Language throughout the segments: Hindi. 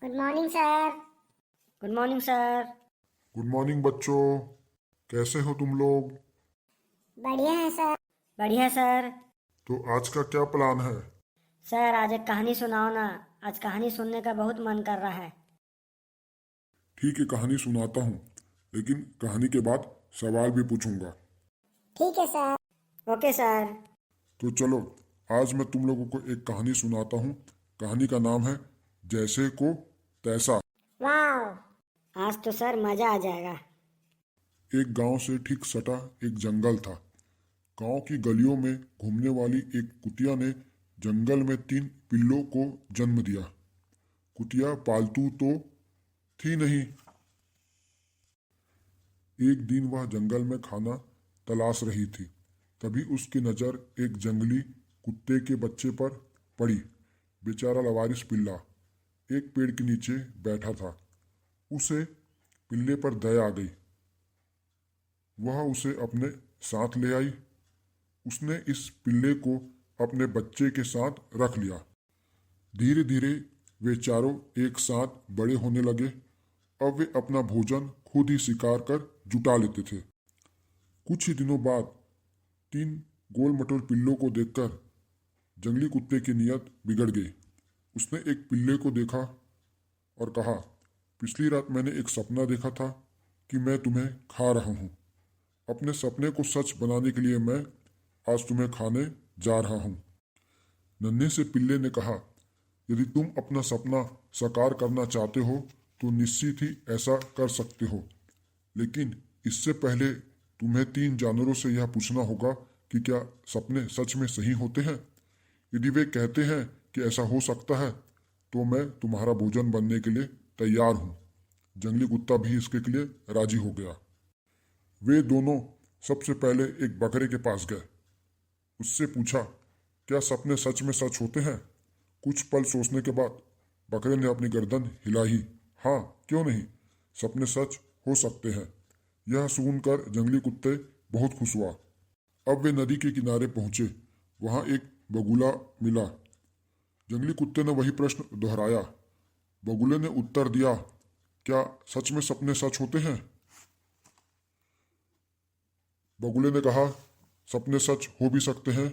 Good morning sir. Good morning sir. Good morning बच्चों। कैसे हो तुम लोग? बढ़िया है सर। बढ़िया सर। तो आज का क्या प्लान है? सर आज एक कहानी सुनाओ ना। आज कहानी सुनने का बहुत मन कर रहा है। ठीक है, कहानी सुनाता हूँ, लेकिन कहानी के बाद सवाल भी पूछूंगा। ठीक है सर। Okay sir. तो चलो, आज मैं तुम लोगों को एक कहानी सुनाता हूँ। कहानी का नाम है जैसे को तैसा। वाह। आज तो सर मजा आ जाएगा। एक गांव से ठीक सटा एक जंगल था। गांव की गलियों में घूमने वाली एक कुतिया ने जंगल में 3 पिल्लों को जन्म दिया। कुतिया पालतू तो थी नहीं। एक दिन वह जंगल में खाना तलाश रही थी। तभी उसकी नज़र एक जंगली कुत्ते के बच्चे पर पड़ी। बेचारा लवारिस पिल्ला एक पेड़ के नीचे बैठा था। उसे पिल्ले पर दया आ गई। वह उसे अपने साथ ले आई। उसने इस पिल्ले को अपने बच्चे के साथ रख लिया। धीरे धीरे वे चारों एक साथ बड़े होने लगे। अब वे अपना भोजन खुद ही शिकार कर जुटा लेते थे। कुछ ही दिनों बाद 3 गोल मटोल पिल्लों को देखकर जंगली कुत्ते की नीयत बिगड़ गई। उसने एक पिल्ले को देखा और कहा, पिछली रात मैंने एक सपना देखा था कि मैं तुम्हें खा रहा हूँ। अपने सपने को सच बनाने के लिए मैं आज तुम्हें खाने जा रहा हूँ। नन्हे से पिल्ले ने कहा, यदि तुम अपना सपना साकार करना चाहते हो तो निश्चित ही ऐसा कर सकते हो, लेकिन इससे पहले तुम्हें 3 जानवरों से यह पूछना होगा कि क्या सपने सच में सही होते हैं। यदि वे कहते हैं कि ऐसा हो सकता है तो मैं तुम्हारा भोजन बनने के लिए तैयार हूँ। जंगली कुत्ता भी इसके लिए राजी हो गया। वे दोनों सबसे पहले एक बकरे के पास गए। उससे पूछा, क्या सपने सच में सच होते हैं? कुछ पल सोचने के बाद बकरे ने अपनी गर्दन हिलाई। हाँ, क्यों नहीं, सपने सच हो सकते हैं। यह सुनकर जंगली कुत्ते बहुत खुश हुआ। अब वे नदी के किनारे पहुंचे। वहां एक बगुला मिला। जंगली कुत्ते ने वही प्रश्न दोहराया। बगुले ने उत्तर दिया, क्या सच में सपने सच होते हैं? बगुले ने कहा, सपने सच हो भी सकते हैं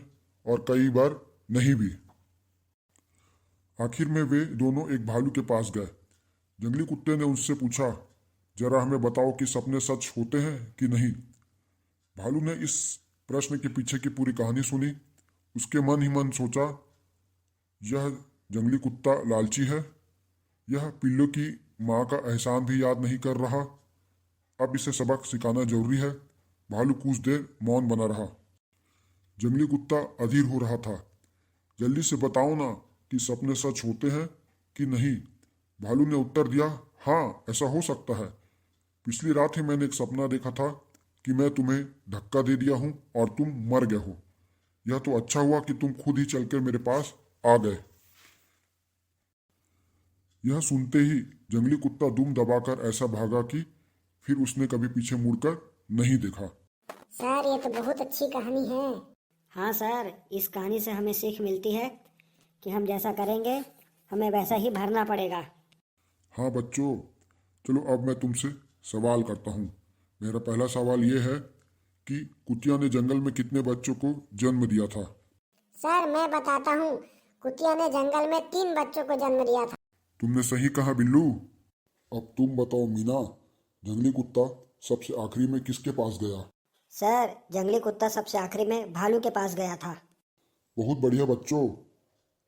और कई बार नहीं भी। आखिर में वे दोनों एक भालू के पास गए। जंगली कुत्ते ने उनसे पूछा, जरा हमें बताओ कि सपने सच होते हैं कि नहीं। भालू ने इस प्रश्न के पीछे की पूरी कहानी सुनी। उसके मन ही मन सोचा, यह जंगली कुत्ता लालची है। यह पिल्लों की माँ का एहसान भी याद नहीं कर रहा। अब इसे सबक सिखाना जरूरी है। भालू कुछ देर मौन बना रहा। जंगली कुत्ता अधीर हो रहा था। जल्दी से बताओ ना कि सपने सच होते हैं कि नहीं। भालू ने उत्तर दिया, हाँ, ऐसा हो सकता है। पिछली रात ही मैंने एक सपना देखा था कि मैं तुम्हें धक्का दे दिया हूँ और तुम मर गए हो। यह तो अच्छा हुआ कि तुम खुद ही चलकर मेरे पास आ गए। यह सुनते ही जंगली कुत्ता दुम दबाकर ऐसा भागा कि फिर उसने कभी पीछे मुड़कर नहीं देखा। सर ये तो बहुत अच्छी कहानी है। हाँ सर, इस कहानी से हमें सीख मिलती है कि हम जैसा करेंगे हमें वैसा ही भरना पड़ेगा। हाँ बच्चों, चलो अब मैं तुमसे सवाल करता हूँ। मेरा पहला सवाल ये है कि कुतिया ने जंगल में कितने बच्चों को जन्म दिया था? सर मैं बताता हूँ, कुतिया ने जंगल में 3 बच्चों को जन्म दिया था। तुमने सही कहा बिल्लू। अब तुम बताओ मीना, जंगली कुत्ता सबसे आखिरी में किसके पास गया? सर जंगली कुत्ता सबसे आखिरी में भालू के पास गया था। बहुत बढ़िया बच्चों,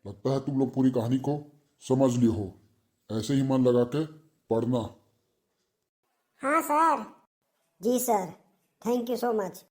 लगता है तुम लोग पूरी कहानी को समझ लिए हो। ऐसे ही मन लगा के पढ़ना। हाँ सर। जी sir, thank you so much.